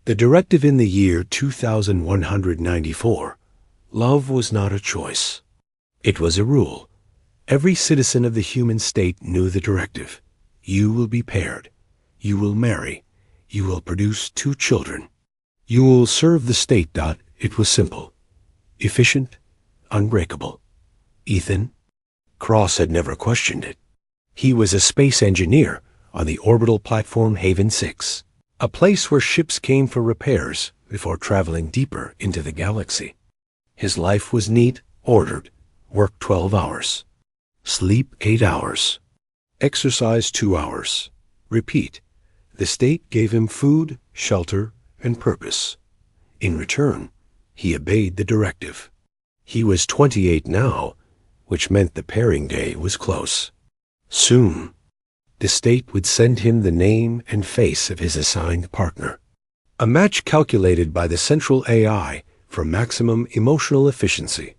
The directive in the year 2194. Love was not a choice. It was a rule. Every citizen of the human state knew the directive. You will be paired. You will marry. You will produce 2 children. You will serve the state. It was simple. Efficient. Unbreakable. Ethan? Cross had never questioned it. He was a space engineer on the orbital platform Haven 6, a place where ships came for repairs before traveling deeper into the galaxy. His life was neat, ordered, work 12 hours, sleep 8 hours, exercise 2 hours. Repeat. The state gave him food, shelter, and purpose. In return, he obeyed the directive. He was 28 now, which meant the pairing day was close. Soon, the state would send him the name and face of his assigned partner. A match calculated by the central AI for maximum emotional efficiency.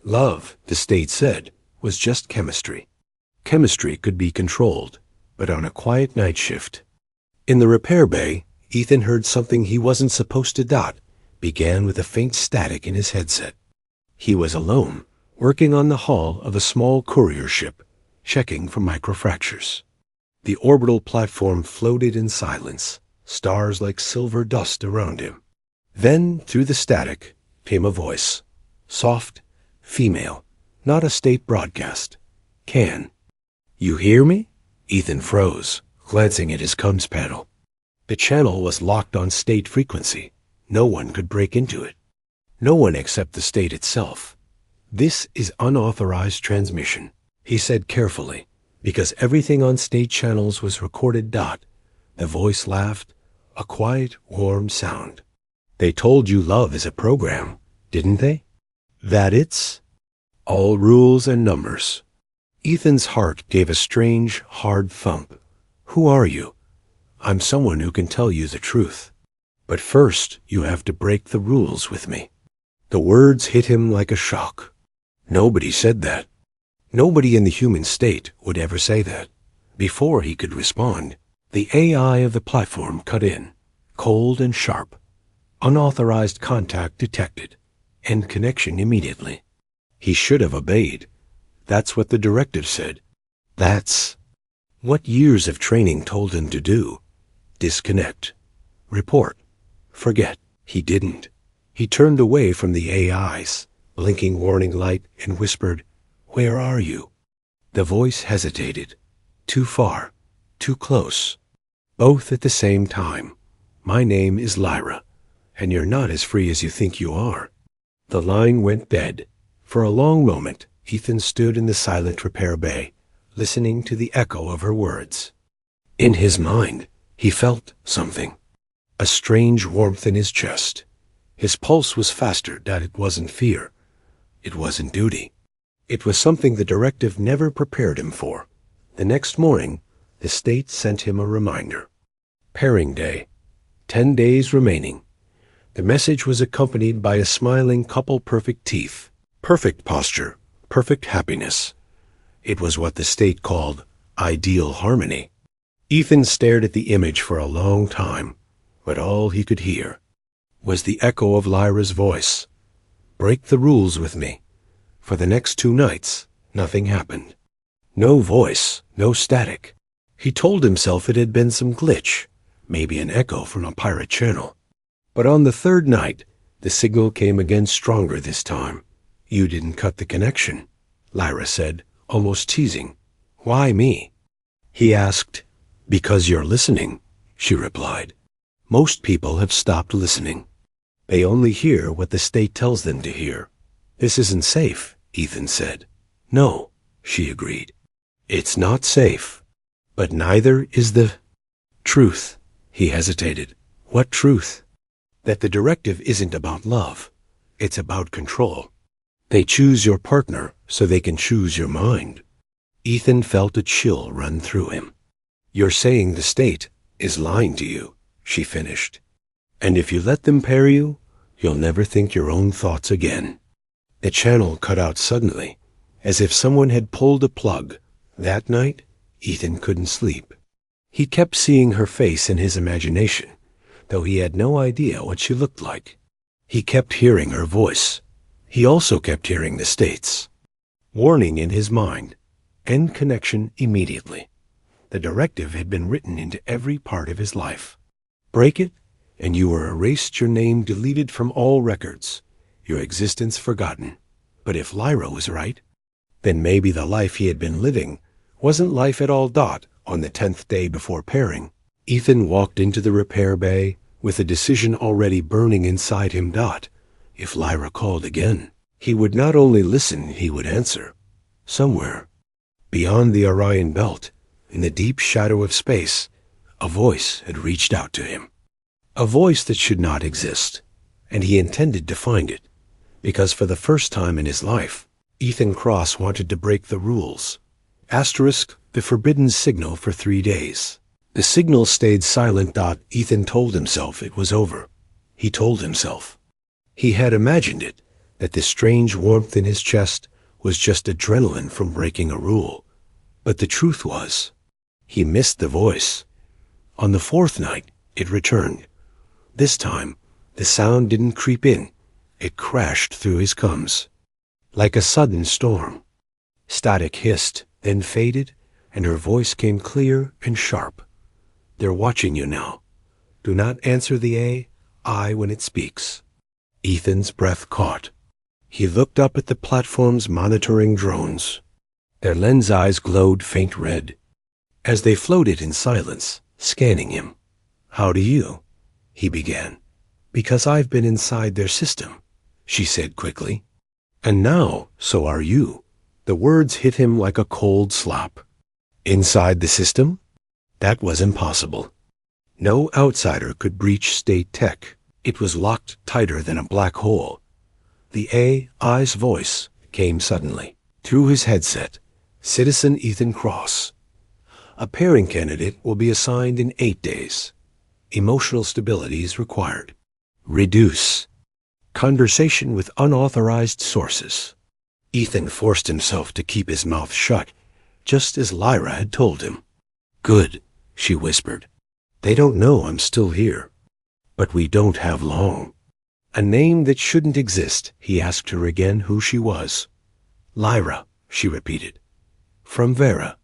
Love, the state said, was just chemistry. Chemistry could be controlled, but on a quiet night shift. In the repair bay, Ethan heard something he wasn't supposed to. Began with a faint static in his headset. He was alone, working on the hull of a small courier ship, checking for microfractures. The orbital platform floated in silence, stars like silver dust around him. Then, through the static, came a voice. Soft, female, not a state broadcast. Can you hear me? Ethan froze, glancing at his comms panel. The channel was locked on state frequency. No one could break into it. No one except the state itself. This is unauthorized transmission, he said carefully, because everything on state channels was recorded. The voice laughed, a quiet, warm sound. They told you love is a program, didn't they? That it's all rules and numbers. Ethan's heart gave a strange, hard thump. Who are you? I'm someone who can tell you the truth. But first, you have to break the rules with me. The words hit him like a shock. Nobody said that. Nobody in the human state would ever say that. Before he could respond, the AI of the platform cut in, cold and sharp. Unauthorized contact detected. End connection immediately. He should have obeyed. That's what the directive said. That's what years of training told him to do. Disconnect. Report. Forget. He didn't. He turned away from the AI's blinking warning light and whispered, "Where are you?" The voice hesitated. Too far. Too close. Both at the same time. My name is Lyra, and you're not as free as you think you are. The line went dead. For a long moment, Ethan stood in the silent repair bay, listening to the echo of her words. In his mind, he felt something. A strange warmth in his chest. His pulse was faster. It wasn't fear. It wasn't duty. It was something the directive never prepared him for. The next morning, the state sent him a reminder. Pairing day. 10 days remaining. The message was accompanied by a smiling couple, perfect teeth, perfect posture, perfect happiness. It was what the state called ideal harmony. Ethan stared at the image for a long time, but all he could hear was the echo of Lyra's voice. Break the rules with me. For the next 2 nights, nothing happened. No voice, no static. He told himself it had been some glitch, maybe an echo from a pirate channel. But on the 3rd night, the signal came again, stronger this time. You didn't cut the connection, Lyra said, almost teasing. Why me? He asked. Because you're listening, she replied. Most people have stopped listening. They only hear what the state tells them to hear. This isn't safe, Ethan said. No, she agreed. It's not safe. But neither is the truth. He hesitated. What truth? That the directive isn't about love. It's about control. They choose your partner so they can choose your mind. Ethan felt a chill run through him. You're saying the state is lying to you, she finished. And if you let them pair you, you'll never think your own thoughts again. The channel cut out suddenly, as if someone had pulled a plug. That night, Ethan couldn't sleep. He kept seeing her face in his imagination, though he had no idea what she looked like. He kept hearing her voice. He also kept hearing the states. Warning in his mind. End connection immediately. The directive had been written into every part of his life. Break it, and you were erased, your name deleted from all records, your existence forgotten. But if Lyra was right, then maybe the life he had been living wasn't life at all. On the 10th day before pairing, Ethan walked into the repair bay with a decision already burning inside him. If Lyra called again, he would not only listen, he would answer. Somewhere, beyond the Orion belt, in the deep shadow of space, a voice had reached out to him. A voice that should not exist, and he intended to find it, because for the first time in his life, Ethan Cross wanted to break the rules. Asterisk, the forbidden signal for 3 days. The signal stayed silent. Ethan told himself it was over. He told himself. He had imagined it, that the strange warmth in his chest was just adrenaline from breaking a rule. But the truth was, he missed the voice. On the 4th night, it returned. This time, the sound didn't creep in. It crashed through his gums. Like a sudden storm. Static hissed, then faded, and her voice came clear and sharp. They're watching you now. Do not answer the I when it speaks. Ethan's breath caught. He looked up at the platform's monitoring drones. Their lens eyes glowed faint red, as they floated in silence, scanning him. How do you? He began. Because I've been inside their system, she said quickly. And now, so are you. The words hit him like a cold slap. Inside the system? That was impossible. No outsider could breach state tech. It was locked tighter than a black hole. The AI's voice came suddenly. Through his headset, Citizen Ethan Cross. A pairing candidate will be assigned in 8 days. Emotional stability is required. Reduce. Conversation with unauthorized sources. Ethan forced himself to keep his mouth shut, just as Lyra had told him. Good, she whispered. They don't know I'm still here. But we don't have long. A name that shouldn't exist, he asked her again who she was. Lyra, she repeated. From Vera.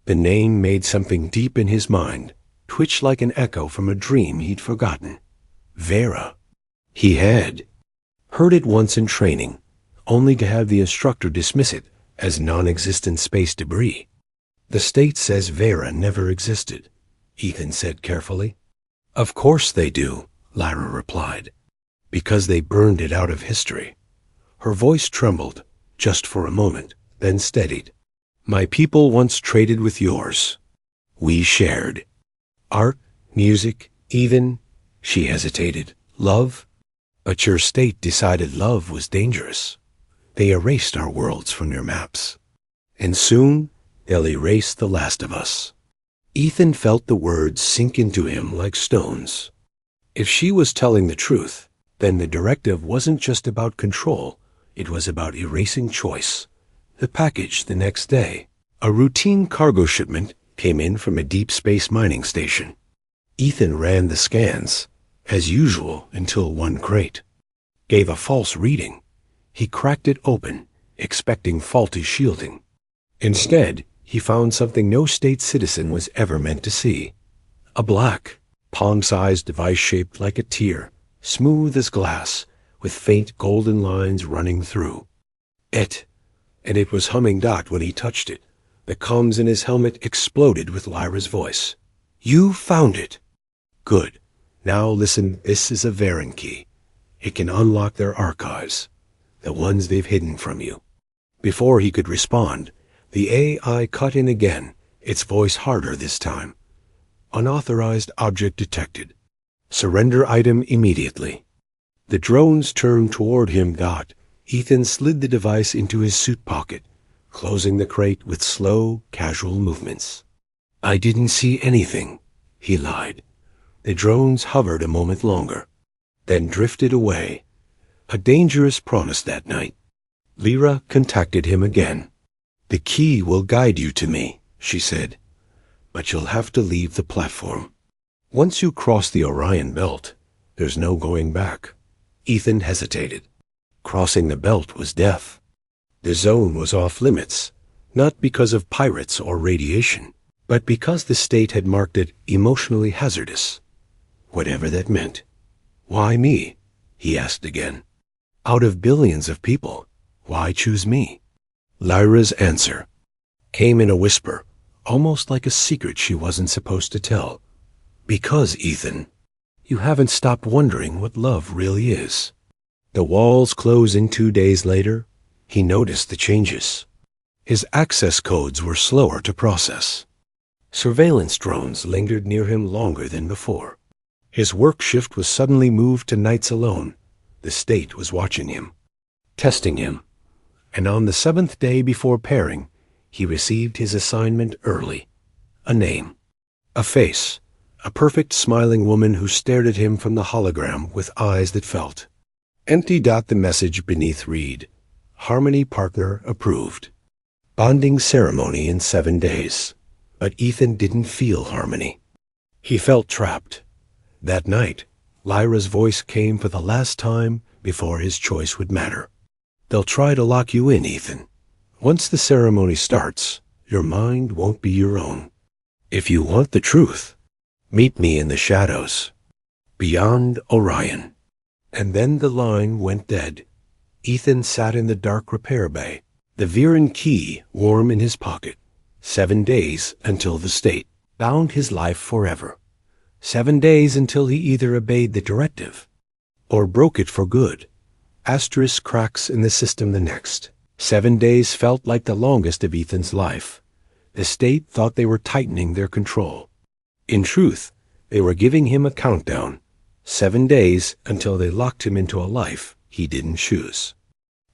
The name made something deep in his mind twitch like an echo from a dream he'd forgotten. Vera. He had heard it once in training, only to have the instructor dismiss it as non-existent space debris. The state says Vera never existed, Ethan said carefully. Of course they do, Lyra replied, because they burned it out of history. Her voice trembled, just for a moment, then steadied. My people once traded with yours. We shared. Art, music, even, she hesitated, love. But your state decided love was dangerous. They erased our worlds from your maps. And soon, they'll erase the last of us. Ethan felt the words sink into him like stones. If she was telling the truth, then the directive wasn't just about control, it was about erasing choice. The package the next day. A routine cargo shipment came in from a deep space mining station. Ethan ran the scans, as usual, until one crate gave a false reading. He cracked it open, expecting faulty shielding. Instead, he found something no state citizen was ever meant to see. A black, palm-sized device shaped like a tear, smooth as glass, with faint golden lines running through. And it was humming. When he touched it, the comms in his helmet exploded with Lyra's voice. You found it. Good. Now listen, this is a Varen key. It can unlock their archives, the ones they've hidden from you. Before he could respond, the AI cut in again, its voice harder this time. Unauthorized object detected. Surrender item immediately. The drones turned toward him. Ethan slid the device into his suit pocket, closing the crate with slow, casual movements. I didn't see anything, he lied. The drones hovered a moment longer, then drifted away. A dangerous promise that night. Lyra contacted him again. The key will guide you to me, she said, but you'll have to leave the platform. Once you cross the Orion Belt, there's no going back. Ethan hesitated. Crossing the belt was death. The zone was off limits, not because of pirates or radiation, but because the state had marked it emotionally hazardous. Whatever that meant. Why me? He asked again. Out of billions of people, why choose me? Lyra's answer came in a whisper, almost like a secret she wasn't supposed to tell. Because, Ethan, you haven't stopped wondering what love really is. The walls close in 2 days later. He noticed the changes. His access codes were slower to process. Surveillance drones lingered near him longer than before. His work shift was suddenly moved to nights alone. The state was watching him, testing him. And on the 7th day before pairing, he received his assignment early. A name, a face, a perfect smiling woman who stared at him from the hologram with eyes that felt. Empty. The message beneath read, Harmony Partner Approved. Bonding ceremony in 7 days. But Ethan didn't feel harmony. He felt trapped. That night, Lyra's voice came for the last time before his choice would matter. They'll try to lock you in, Ethan. Once the ceremony starts, your mind won't be your own. If you want the truth, meet me in the shadows, beyond Orion. And then the line went dead. Ethan sat in the dark repair bay, the Viren key warm in his pocket. 7 days until the state bound his life forever. 7 days until he either obeyed the directive or broke it for good. Asterisk cracks in the system the next. 7 days felt like the longest of Ethan's life. The state thought they were tightening their control. In truth, they were giving him a countdown. 7 days until they locked him into a life he didn't choose.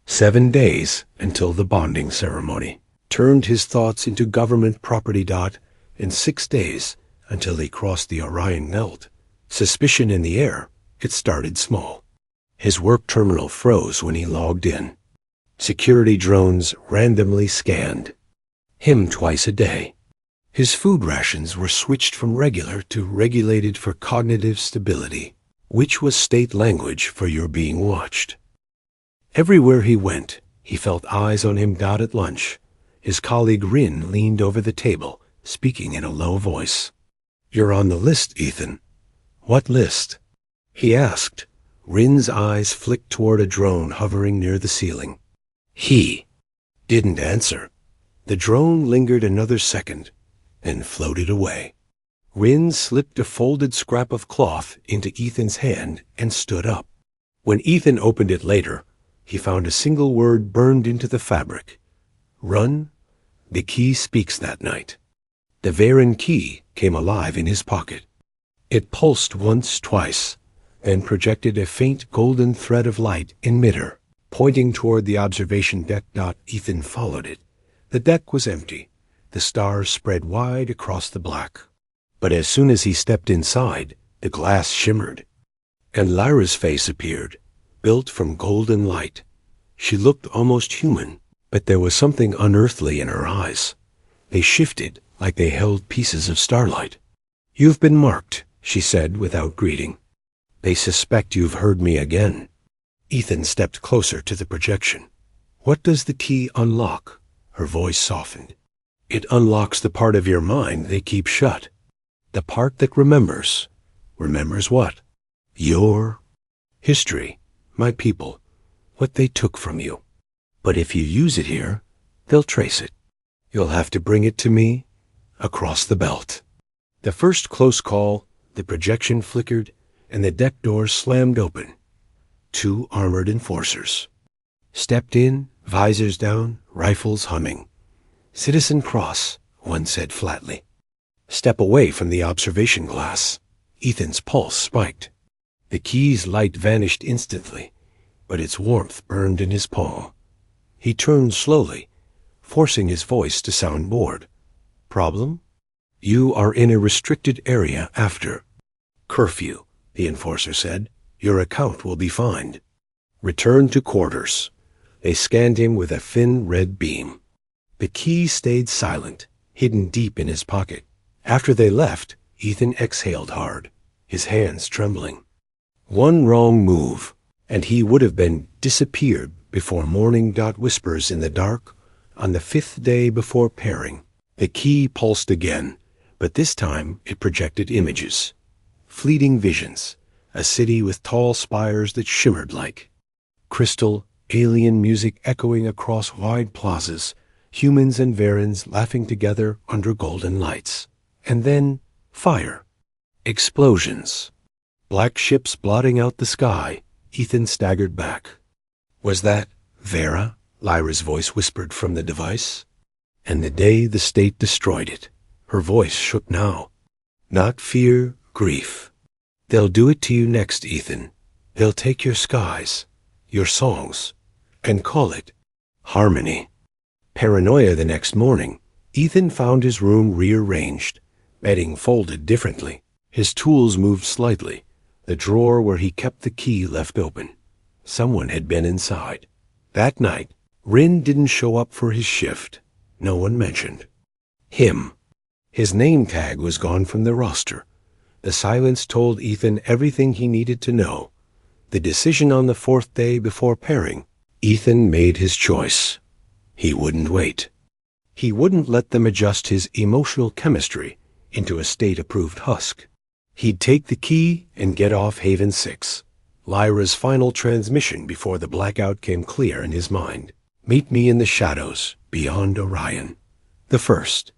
7 days until the bonding ceremony turned his thoughts into government property. In 6 days until he crossed the Orion Belt. Suspicion in the air, it started small. His work terminal froze when he logged in. Security drones randomly scanned him twice a day. His food rations were switched from regular to regulated for cognitive stability, which was state language for you're being watched. Everywhere he went, he felt eyes on him. At lunch, his colleague Rin leaned over the table, speaking in a low voice. You're on the list, Ethan. What list? He asked. Rin's eyes flicked toward a drone hovering near the ceiling. He didn't answer. The drone lingered another second, then floated away. Rin slipped a folded scrap of cloth into Ethan's hand and stood up. When Ethan opened it later, he found a single word burned into the fabric. Run. The key speaks that night. The Viren key came alive in his pocket. It pulsed once, twice, then projected a faint golden thread of light in midair, pointing toward the observation deck. Ethan followed it. The deck was empty. The stars spread wide across the black. But as soon as he stepped inside, the glass shimmered, and Lyra's face appeared, built from golden light. She looked almost human, but there was something unearthly in her eyes. They shifted like they held pieces of starlight. You've been marked, she said without greeting. They suspect you've heard me again. Ethan stepped closer to the projection. What does the key unlock? Her voice softened. It unlocks the part of your mind they keep shut. The part that remembers. Remembers what? Your history, my people, what they took from you. But if you use it here, they'll trace it. You'll have to bring it to me across the belt. The first close call, the projection flickered, and the deck doors slammed open. 2 armored enforcers stepped in, visors down, rifles humming. Citizen Cross, one said flatly. Step away from the observation glass. Ethan's pulse spiked. The key's light vanished instantly, but its warmth burned in his palm. He turned slowly, forcing his voice to sound bored. Problem? You are in a restricted area after curfew, the enforcer said. Your account will be fined. Return to quarters. They scanned him with a thin red beam. The key stayed silent, hidden deep in his pocket. After they left, Ethan exhaled hard, his hands trembling. One wrong move, and he would have been disappeared before morning. Whispers in the dark on the 5th day before pairing. The key pulsed again, but this time it projected images. Fleeting visions, a city with tall spires that shimmered like crystal, alien music echoing across wide plazas, humans and Varens laughing together under golden lights. And then fire. Explosions. Black ships blotting out the sky. Ethan staggered back. Was that Vera? Lyra's voice whispered from the device. And the day the state destroyed it. Her voice shook now. Not fear, grief. They'll do it to you next, Ethan. They'll take your skies, your songs, and call it harmony. Paranoia the next morning, Ethan found his room rearranged, bedding folded differently. His tools moved slightly, the drawer where he kept the key left open. Someone had been inside. That night, Rin didn't show up for his shift. No one mentioned him. His name tag was gone from the roster. The silence told Ethan everything he needed to know. The decision on the 4th day before pairing. Ethan made his choice. He wouldn't wait. He wouldn't let them adjust his emotional chemistry into a state-approved husk. He'd take the key and get off Haven 6, Lyra's final transmission before the blackout came clear in his mind. Meet me in the shadows, beyond Orion. The first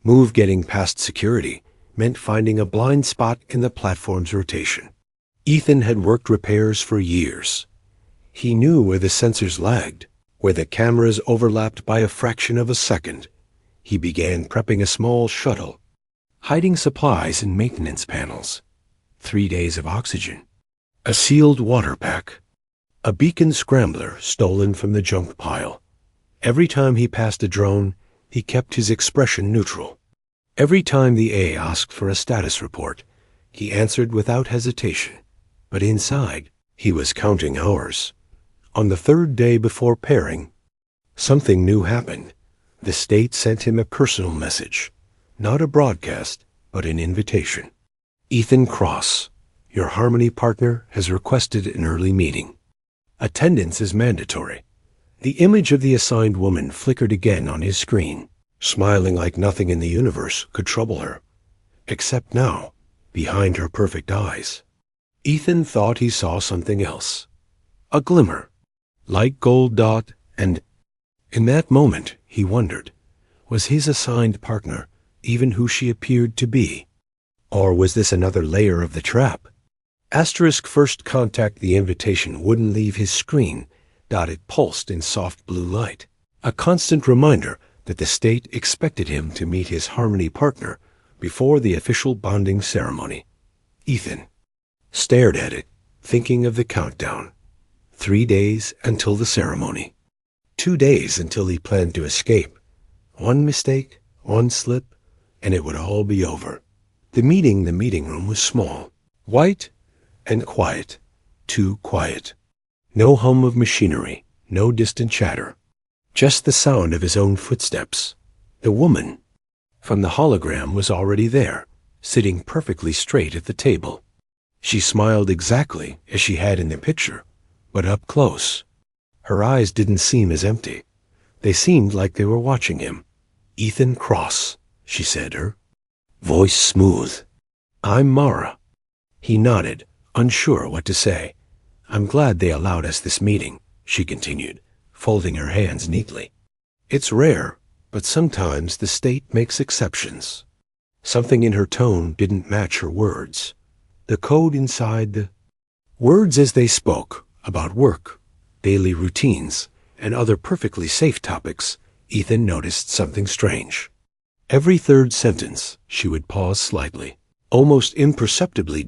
move getting past security meant finding a blind spot in the platform's rotation. Ethan had worked repairs for years. He knew where the sensors lagged, where the cameras overlapped by a fraction of a second. He began prepping a small shuttle, hiding supplies in maintenance panels. 3 days of oxygen, a sealed water pack, a beacon scrambler stolen from the junk pile. Every time he passed a drone, he kept his expression neutral. Every time the A asked for a status report, he answered without hesitation. But inside, he was counting hours. On the 3rd day before pairing, something new happened. The state sent him a personal message. Not a broadcast, but an invitation. Ethan Cross, your Harmony partner, has requested an early meeting. Attendance is mandatory. The image of the assigned woman flickered again on his screen, smiling like nothing in the universe could trouble her. Except now, behind her perfect eyes, Ethan thought he saw something else. A glimmer, light gold dot, and in that moment he wondered, was his assigned partner even who she appeared to be? Or was this another layer of the trap? Asterisk first contact. The invitation wouldn't leave his screen. It pulsed in soft blue light, a constant reminder that the state expected him to meet his Harmony partner before the official bonding ceremony. Ethan stared at it, thinking of the countdown. 3 days until the ceremony. 2 days until he planned to escape. One mistake, one slip, and it would all be over. The meeting room was small, white, and quiet. Too quiet. No hum of machinery, no distant chatter. Just the sound of his own footsteps. The woman from the hologram was already there, sitting perfectly straight at the table. She smiled exactly as she had in the picture, but up close. Her eyes didn't seem as empty. They seemed like they were watching him. Ethan Cross, she said, her voice smooth. I'm Mara. He nodded, unsure what to say. I'm glad they allowed us this meeting, she continued, folding her hands neatly. It's rare, but sometimes the state makes exceptions. Something in her tone didn't match her words. The code inside the words as they spoke about work, daily routines, and other perfectly safe topics, Ethan noticed something strange. Every 3rd sentence, she would pause slightly, almost imperceptibly.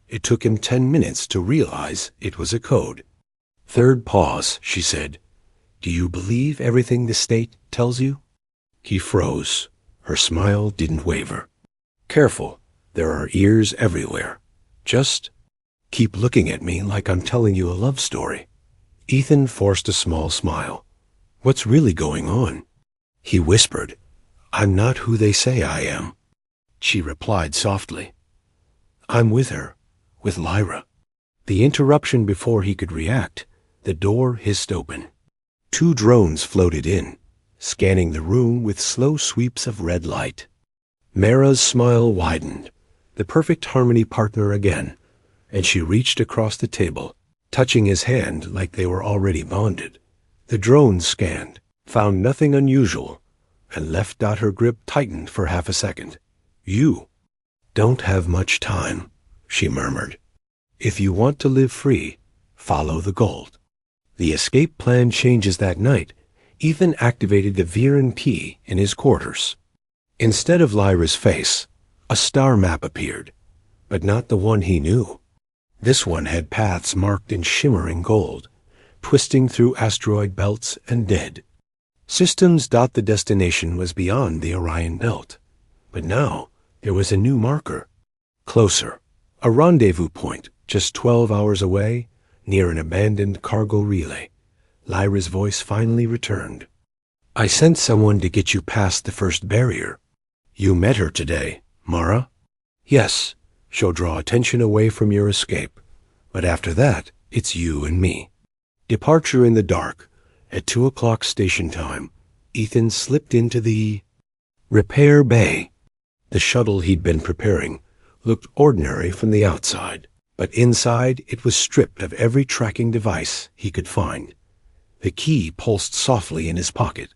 It took him 10 minutes to realize it was a code. 3rd pause, she said. Do you believe everything the state tells you? He froze. Her smile didn't waver. Careful, there are ears everywhere. Just keep looking at me like I'm telling you a love story. Ethan forced a small smile. What's really going on? He whispered, I'm not who they say I am. she replied softly. I'm with her, with Lyra. The interruption before he could react, the door hissed open. 2 drones floated in, scanning the room with slow sweeps of red light. Mara's smile widened, the perfect harmony partner again, and she reached across the table, touching his hand like they were already bonded. The drones scanned, found nothing unusual, and left. Her grip tightened for half a second. You don't have much time, she murmured. If you want to live free, follow the gold. The escape plan changes that night. Ethan activated the Viren P in his quarters. Instead of Lyra's face, a star map appeared, but not the one he knew. This one had paths marked in shimmering gold, twisting through asteroid belts and dead. Systems. The destination was beyond the Orion belt, but now there was a new marker. Closer, a rendezvous point just 12 hours away, near an abandoned cargo relay. Lyra's voice finally returned. I sent someone to get you past the first barrier. You met her today, Mara? Yes, she'll draw attention away from your escape, but after that, it's you and me. Departure in the dark. At 2 o'clock station time, Ethan slipped into the repair bay. The shuttle he'd been preparing looked ordinary from the outside, but inside it was stripped of every tracking device he could find. The key pulsed softly in his pocket,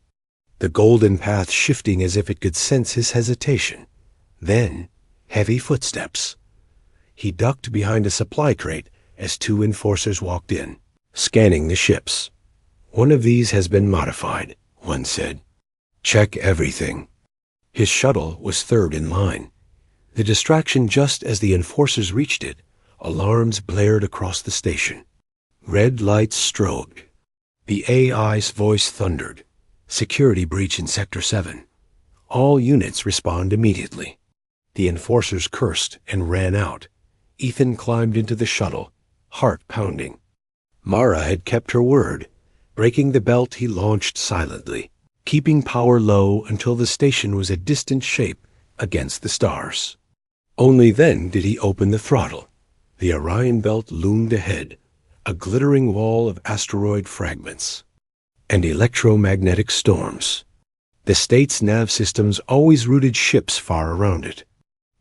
the golden path shifting as if it could sense his hesitation. Then, heavy footsteps. He ducked behind a supply crate as 2 enforcers walked in, scanning the ships. One of these has been modified, one said. Check everything. His shuttle was third in line. The distraction just as the enforcers reached it, alarms blared across the station. Red lights strobed. The AI's voice thundered. Security breach in Sector 7. All units respond immediately. The enforcers cursed and ran out. Ethan climbed into the shuttle, heart pounding. Mara had kept her word. Breaking the belt, he launched silently, keeping power low until the station was a distant shape against the stars. Only then did he open the throttle. The Orion belt loomed ahead, a glittering wall of asteroid fragments and electromagnetic storms. The state's nav systems always routed ships far around it,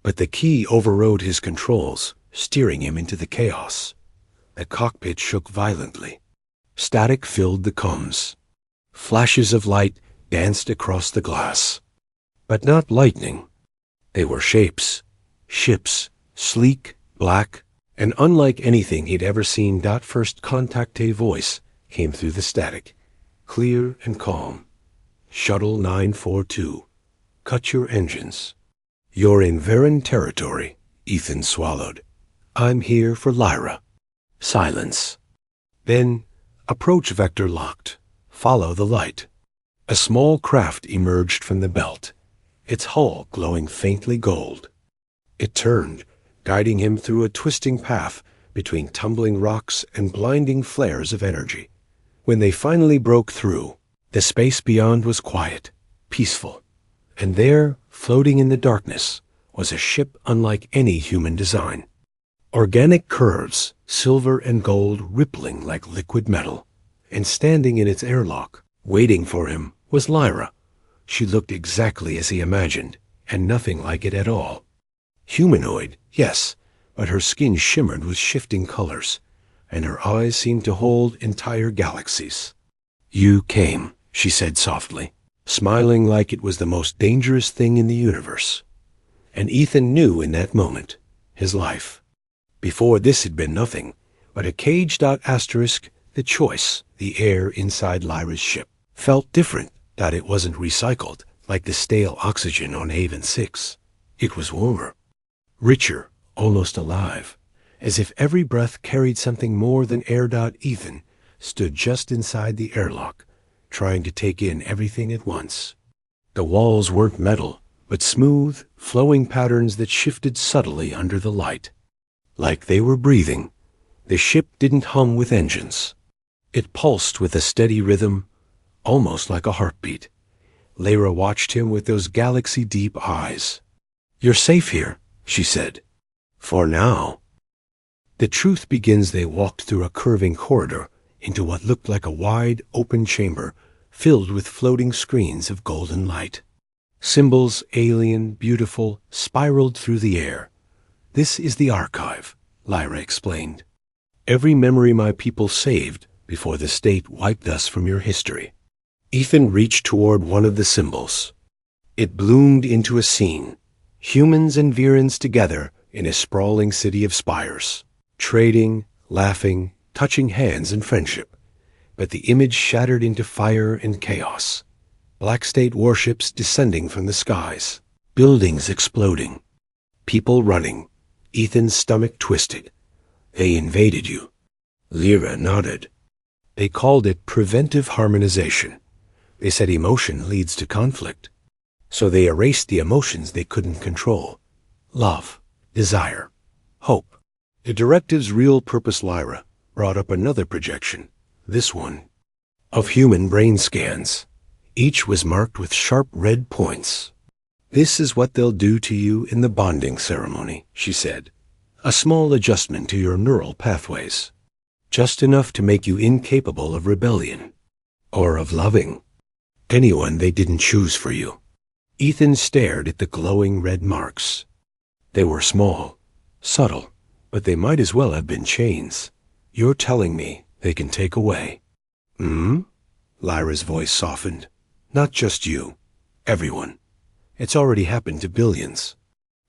but the key overrode his controls, steering him into the chaos. The cockpit shook violently. Static filled the comms. Flashes of light danced across the glass. But not lightning. They were shapes. Ships, sleek, black, and unlike anything he'd ever seen. First contact voice came through the static, clear and calm. Shuttle 942, cut your engines. You're in Viren territory, Ethan swallowed. I'm here for Lyra. Silence. Then, approach vector locked. Follow the light. A small craft emerged from the belt, its hull glowing faintly gold. It turned, guiding him through a twisting path between tumbling rocks and blinding flares of energy. When they finally broke through, the space beyond was quiet, peaceful, and there, floating in the darkness, was a ship unlike any human design. Organic curves, silver and gold rippling like liquid metal, and standing in its airlock, waiting for him, was Lyra. She looked exactly as he imagined, and nothing like it at all. Humanoid, yes, but her skin shimmered with shifting colors, and her eyes seemed to hold entire galaxies. You came, she said softly, smiling like it was the most dangerous thing in the universe. And Ethan knew in that moment his life. Before this had been nothing but a cage. Asterisk, the choice, the air inside Lyra's ship, felt different. It wasn't recycled like the stale oxygen on Haven 6. It was warmer, richer, almost alive, as if every breath carried something more than air. Ethan stood just inside the airlock, trying to take in everything at once. The walls weren't metal, but smooth, flowing patterns that shifted subtly under the light. Like they were breathing. The ship didn't hum with engines. It pulsed with a steady rhythm, almost like a heartbeat. Lyra watched him with those galaxy-deep eyes. You're safe here, she said. For now. The truth begins. They walked through a curving corridor into what looked like a wide, open chamber filled with floating screens of golden light. Symbols, alien, beautiful, spiraled through the air. This is the archive, Lyra explained. Every memory my people saved before the state wiped us from your history. Ethan reached toward one of the symbols. It bloomed into a scene. Humans and Virans together in a sprawling city of spires, trading, laughing, touching hands in friendship. But the image shattered into fire and chaos. Black State warships descending from the skies, buildings exploding, people running. Ethan's stomach twisted. They invaded you. Lyra nodded. They called it preventive harmonization. They said emotion leads to conflict. So they erased the emotions they couldn't control. Love, desire, hope. The directive's real purpose, Lyra, brought up another projection, this one, of human brain scans. Each was marked with sharp red points. This is what they'll do to you in the bonding ceremony, she said. A small adjustment to your neural pathways. Just enough to make you incapable of rebellion. Or of loving anyone they didn't choose for you. Ethan stared at the glowing red marks. They were small, subtle, but they might as well have been chains. You're telling me they can take away. Lyra's voice softened. Not just you. Everyone. It's already happened to billions.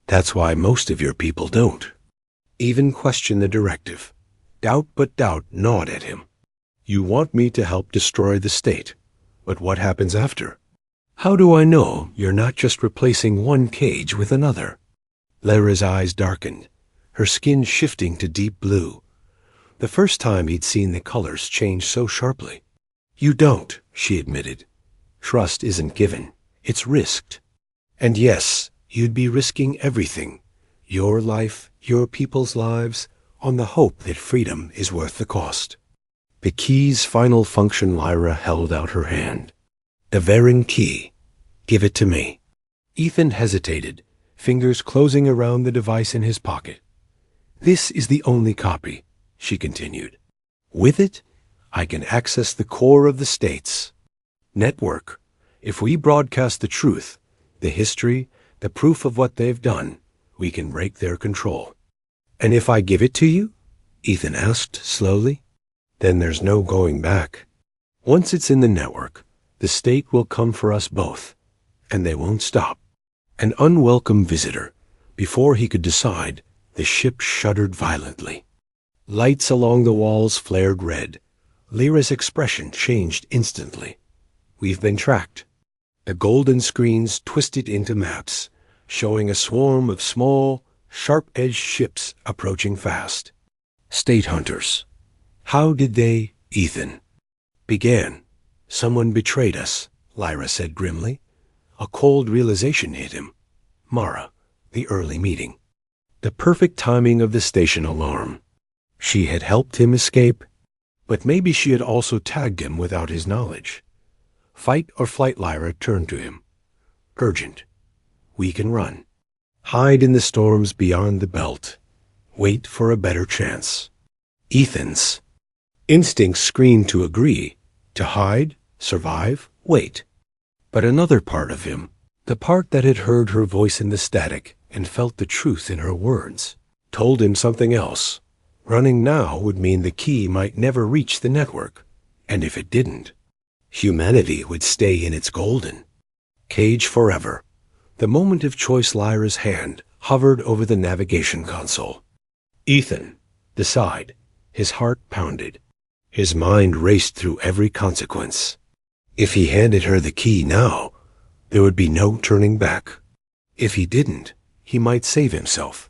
That's why most of your people don't. Even question the directive. Doubt but doubt gnawed at him. You want me to help destroy the state. But what happens after? How do I know you're not just replacing one cage with another? Lyra's eyes darkened, her skin shifting to deep blue. The first time he'd seen the colors change so sharply. You don't, she admitted. Trust isn't given. It's risked. And yes, you'd be risking everything. Your life, your people's lives, on the hope that freedom is worth the cost. The key's final function. Lyra held out her hand. The Varen key. Give it to me. Ethan hesitated, fingers closing around the device in his pocket. This is the only copy, she continued. With it, I can access the core of the state's network. If we broadcast the truth, the history, the proof of what they've done, we can break their control. And if I give it to you? Ethan asked slowly. Then there's no going back. Once it's in the network, the state will come for us both, and they won't stop. An unwelcome visitor. Before he could decide, the ship shuddered violently. Lights along the walls flared red. Lyra's expression changed instantly. We've been tracked. The golden screens twisted into maps, showing a swarm of small, sharp-edged ships approaching fast. State hunters. How did they, Ethan? Began. Someone betrayed us, Lyra said grimly. A cold realization hit him. Mara, the early meeting. The perfect timing of the station alarm. She had helped him escape, but maybe she had also tagged him without his knowledge. Fight or flight. Lyra turned to him. Urgent. We can run. Hide in the storms beyond the belt. Wait for a better chance. Ethan's instincts screamed to agree, to hide, survive, wait. But another part of him, the part that had heard her voice in the static and felt the truth in her words, told him something else. Running now would mean the key might never reach the network, and if it didn't, humanity would stay in its golden cage forever. The moment of choice. Lyra's hand hovered over the navigation console. Ethan, decide. His heart pounded. His mind raced through every consequence. If he handed her the key now, there would be no turning back. If he didn't, he might save himself,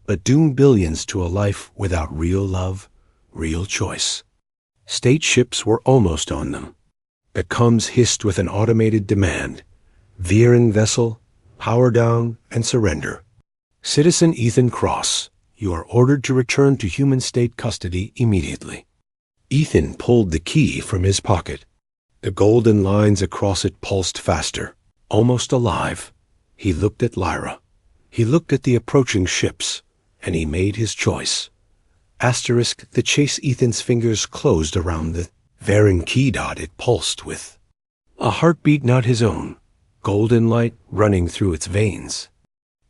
but doom billions to a life without real love, real choice. State ships were almost on them. The comms hissed with an automated demand. Viren vessel, power down, and surrender. Citizen Ethan Cross, you are ordered to return to human state custody immediately. Ethan pulled the key from his pocket. The golden lines across it pulsed faster, almost alive. He looked at Lyra. He looked at the approaching ships, and he made his choice. Asterisk the chase. Ethan's fingers closed around the Varen key dot it pulsed with. A heartbeat not his own, golden light running through its veins.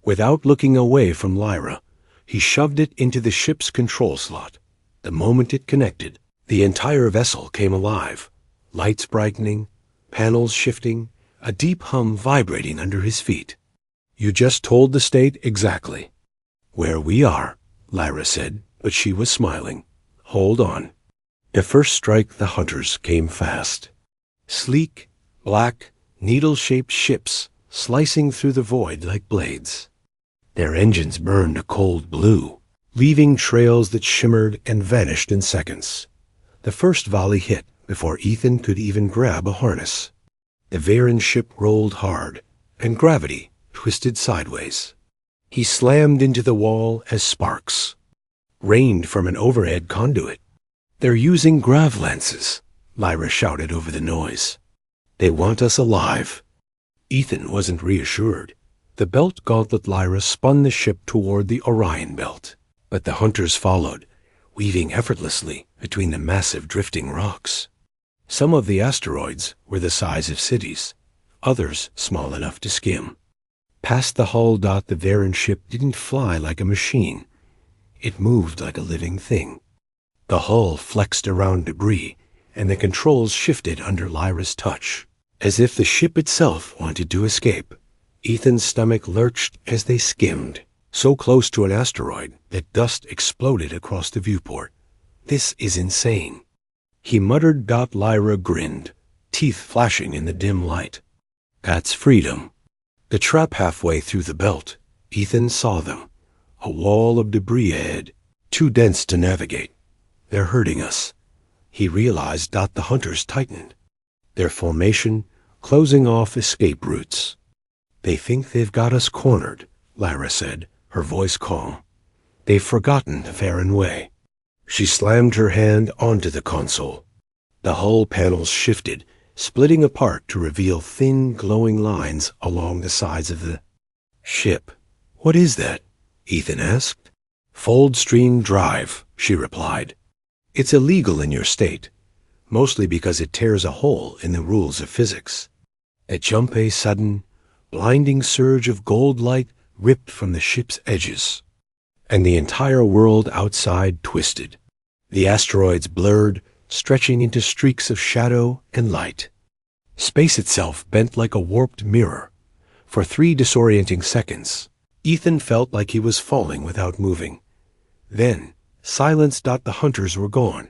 Without looking away from Lyra, he shoved it into the ship's control slot. The moment it connected, the entire vessel came alive, lights brightening, panels shifting, a deep hum vibrating under his feet. You just told the state exactly where we are, Lyra said, but she was smiling. Hold on. The first strike, the hunters came fast. Sleek, black, needle-shaped ships slicing through the void like blades. Their engines burned a cold blue, leaving trails that shimmered and vanished in seconds. The first volley hit before Ethan could even grab a harness. The Varen ship rolled hard, and gravity twisted sideways. He slammed into the wall as sparks rained from an overhead conduit. They're using grav lances, Lyra shouted over the noise. They want us alive. Ethan wasn't reassured. The belt gauntlet Lyra spun the ship toward the Orion belt, but the hunters followed, weaving effortlessly between the massive drifting rocks. Some of the asteroids were the size of cities, others small enough to skim. Past the hull dot, the Varen ship didn't fly like a machine. It moved like a living thing. The hull flexed around debris, and the controls shifted under Lyra's touch, as if the ship itself wanted to escape. Ethan's stomach lurched as they skimmed, so close to an asteroid that dust exploded across the viewport. This is insane. He muttered. Lyra grinned, teeth flashing in the dim light. That's freedom. The trap halfway through the belt, Ethan saw them. A wall of debris ahead, too dense to navigate. They're hurting us. He realized. The hunters tightened, their formation closing off escape routes. They think they've got us cornered, Lyra said, her voice calm. They've forgotten the Varen way. She slammed her hand onto the console. The hull panels shifted, splitting apart to reveal thin, glowing lines along the sides of the ship. What is that? Ethan asked. Fold stream drive, she replied. It's illegal in your state, mostly because it tears a hole in the rules of physics. A sudden, blinding surge of gold light ripped from the ship's edges, and the entire world outside twisted. The asteroids blurred, stretching into streaks of shadow and light. Space itself bent like a warped mirror. For 3 disorienting seconds, Ethan felt like he was falling without moving. Then, silence. The hunters were gone.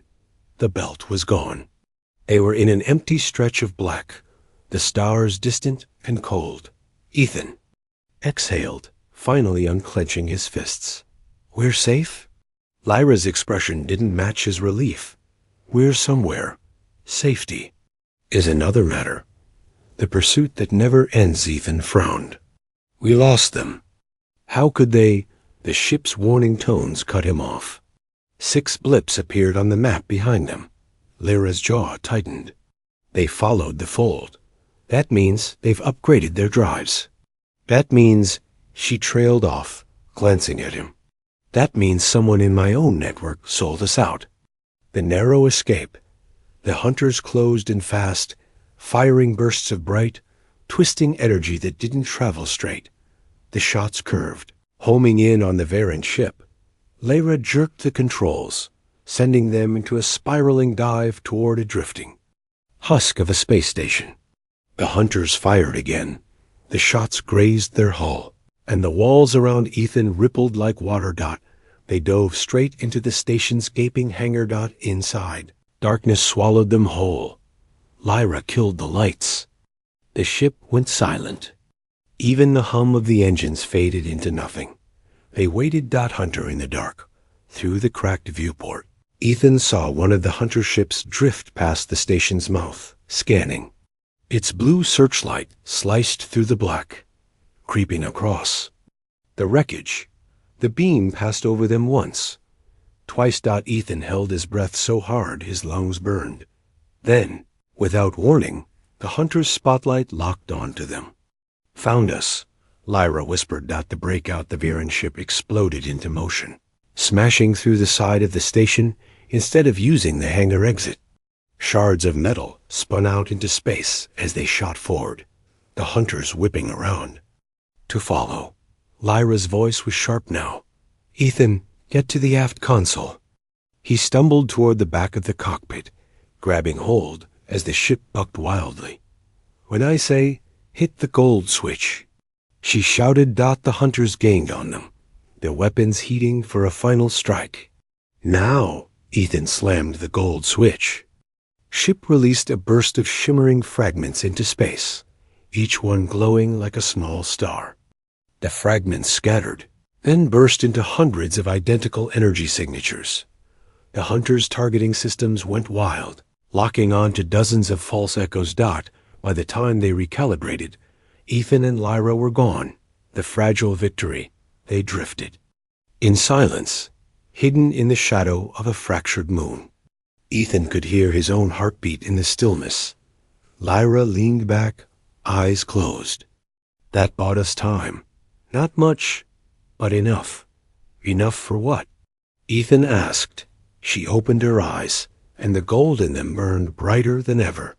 The belt was gone. They were in an empty stretch of black, the stars distant and cold. Ethan exhaled, finally unclenching his fists. We're safe? Lyra's expression didn't match his relief. We're somewhere. Safety is another matter. The pursuit that never ends. Ethan frowned. We lost them. How could they? The ship's warning tones cut him off. 6 blips appeared on the map behind them. Lyra's jaw tightened. They followed the fold. That means they've upgraded their drives. That means... She trailed off, glancing at him. That means someone in my own network sold us out. The narrow escape. The hunters closed in fast, firing bursts of bright, twisting energy that didn't travel straight. The shots curved, homing in on the Varen ship. Lyra jerked the controls, sending them into a spiraling dive toward a drifting husk of a space station. The hunters fired again. The shots grazed their hull, and the walls around Ethan rippled like water. They dove straight into the station's gaping hangar. Inside, darkness swallowed them whole. Lyra killed the lights. The ship went silent. Even the hum of the engines faded into nothing. They waited. Hunter in the dark, through the cracked viewport. Ethan saw one of the hunter ships drift past the station's mouth, scanning. Its blue searchlight sliced through the black, creeping across. The wreckage. The beam passed over them once. Twice. Ethan held his breath so hard his lungs burned. Then, without warning, the hunter's spotlight locked onto them. Found us, Lyra whispered. The breakout the Viren ship exploded into motion, smashing through the side of the station instead of using the hangar exit. Shards of metal spun out into space as they shot forward, the hunters whipping around. To follow. Lyra's voice was sharp now. Ethan, get to the aft console. He stumbled toward the back of the cockpit, grabbing hold as the ship bucked wildly. When I say, hit the gold switch, she shouted. The hunters gained on them, their weapons heating for a final strike. Now, Ethan slammed the gold switch. Ship released a burst of shimmering fragments into space, each one glowing like a small star. The fragments scattered, then burst into hundreds of identical energy signatures. The hunters' targeting systems went wild, locking on to dozens of false echoes. By the time they recalibrated, Ethan and Lyra were gone. The fragile victory. They drifted. In silence, hidden in the shadow of a fractured moon. Ethan could hear his own heartbeat in the stillness. Lyra leaned back, eyes closed. That bought us time. Not much, but enough. Enough for what? Ethan asked. She opened her eyes, and the gold in them burned brighter than ever.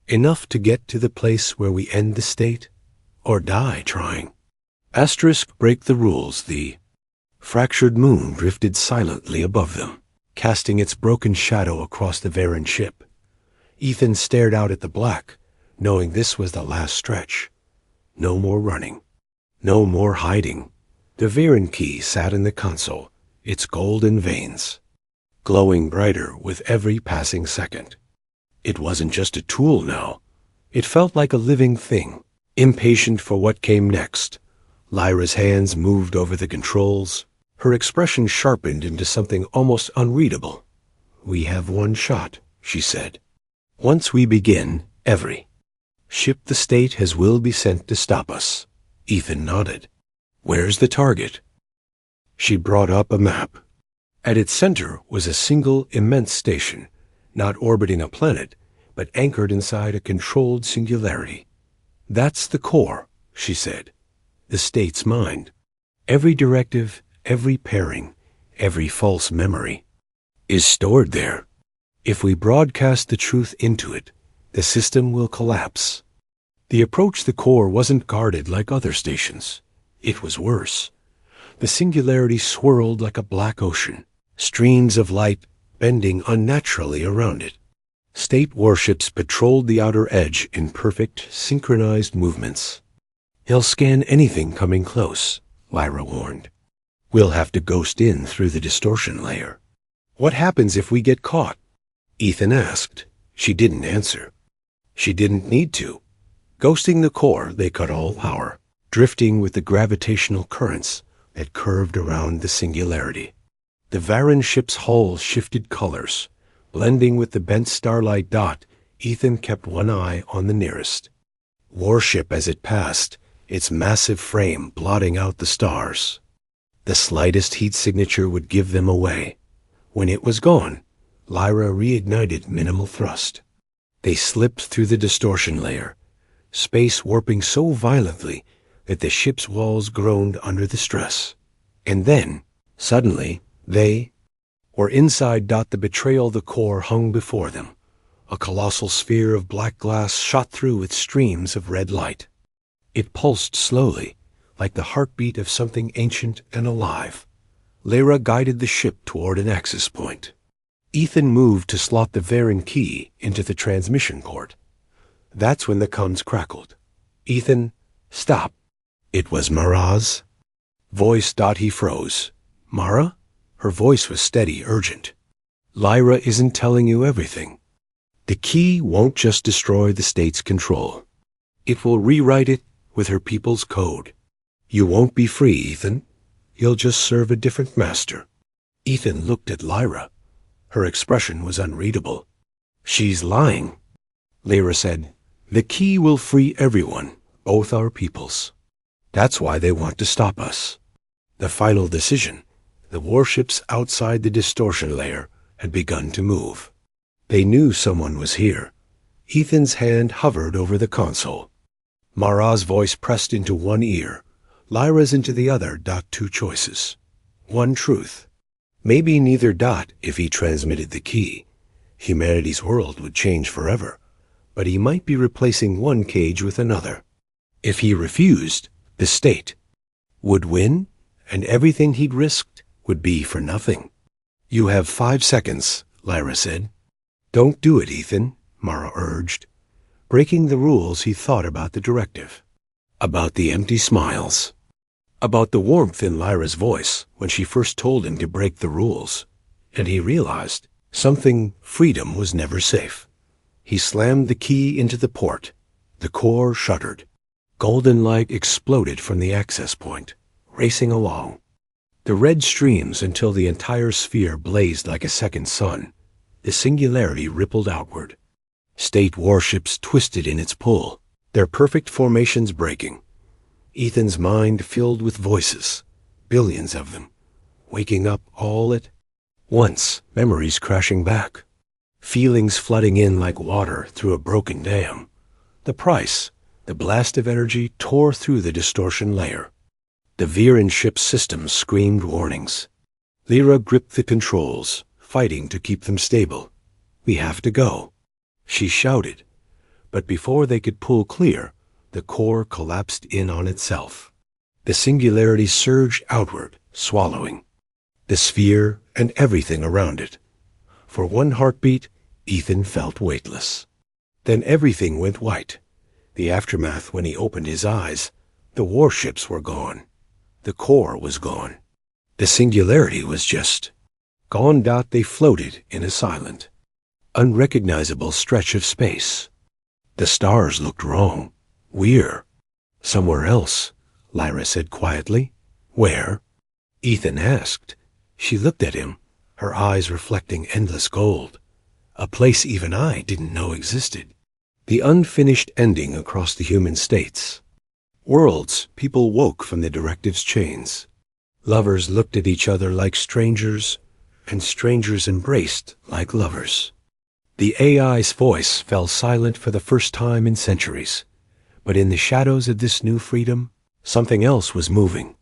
Enough to get to the place where we end the state, or die trying. Break the rules. The fractured moon drifted silently above them, casting its broken shadow across the Viren ship. Ethan stared out at the black, knowing this was the last stretch. No more running. No more hiding. The Viren key sat in the console, its golden veins, glowing brighter with every passing second. It wasn't just a tool now. It felt like a living thing, impatient for what came next. Lyra's hands moved over the controls. Her expression sharpened into something almost unreadable. We have one shot, she said. Once we begin, every ship the state will be sent to stop us. Ethan nodded. Where's the target? She brought up a map. At its center was a single immense station, not orbiting a planet, but anchored inside a controlled singularity. That's the core, she said. The state's mind. Every directive, every pairing, every false memory is stored there. If we broadcast the truth into it, the system will collapse. The approach to the core wasn't guarded like other stations. It was worse. The singularity swirled like a black ocean, streams of light bending unnaturally around it. State warships patrolled the outer edge in perfect, synchronized movements. He'll scan anything coming close, Lyra warned. We'll have to ghost in through the distortion layer. What happens if we get caught? Ethan asked. She didn't answer. She didn't need to. Ghosting the core, they cut all power, drifting with the gravitational currents that curved around the singularity. The Viren ship's hull shifted colors. Blending with the bent starlight. Ethan kept one eye on the nearest warship as it passed, its massive frame blotting out the stars. The slightest heat signature would give them away. When it was gone, Lyra reignited minimal thrust. They slipped through the distortion layer, space warping so violently that the ship's walls groaned under the stress. And then, suddenly, they were inside. The betrayal of the core hung before them. A colossal sphere of black glass shot through with streams of red light. It pulsed slowly, like the heartbeat of something ancient and alive. Lyra guided the ship toward an access point. Ethan moved to slot the Viren key into the transmission port. That's when the comms crackled. Ethan, stop. It was Mara's voice. He froze. Mara? Her voice was steady, urgent. Lyra isn't telling you everything. The key won't just destroy the state's control. It will rewrite it with her people's code. You won't be free, Ethan. You'll just serve a different master. Ethan looked at Lyra. Her expression was unreadable. She's lying. Lyra said, the key will free everyone, both our peoples. That's why they want to stop us. The final decision. The warships outside the distortion layer had begun to move. They knew someone was here. Ethan's hand hovered over the console. Mara's voice pressed into one ear, Lyra's into the other. Two choices. One truth. Maybe neither. If he transmitted the key, humanity's world would change forever, but he might be replacing one cage with another. If he refused, the state would win, and everything he'd risked would be for nothing. You have 5 seconds, Lyra said. Don't do it, Ethan, Mara urged. Breaking the rules, he thought about the directive, about the empty smiles, about the warmth in Lyra's voice when she first told him to break the rules, and he realized something. Freedom was never safe. He slammed the key into the port. The core shuddered. Golden light exploded from the access point, racing along. The red streams until the entire sphere blazed like a second sun. The singularity rippled outward. State warships twisted in its pull, their perfect formations breaking. Ethan's mind filled with voices, billions of them, waking up all at once, memories crashing back, feelings flooding in like water through a broken dam. The price, the blast of energy tore through the distortion layer. The Viren ship's systems screamed warnings. Lyra gripped the controls, fighting to keep them stable. We have to go, she shouted, but before they could pull clear, the core collapsed in on itself. The singularity surged outward, swallowing the sphere and everything around it. For one heartbeat, Ethan felt weightless. Then everything went white. The aftermath when he opened his eyes. The warships were gone. The core was gone. The singularity was just gone. They floated in a silent, unrecognizable stretch of space. The stars looked wrong. We're somewhere else, Lyra said quietly. Where? Ethan asked. She looked at him, her eyes reflecting endless gold. A place even I didn't know existed. The unfinished ending across the human states. Worlds people woke from the directive's chains. Lovers looked at each other like strangers, and strangers embraced like lovers. The AI's voice fell silent for the first time in centuries. But in the shadows of this new freedom, something else was moving.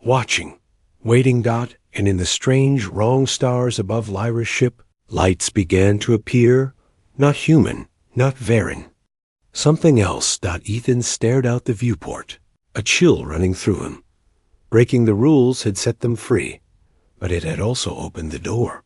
Watching, waiting. And in the strange, wrong stars above Lyra's ship, lights began to appear, not human, not Viren. Something else. Ethan stared out the viewport, a chill running through him. Breaking the rules had set them free, but it had also opened the door.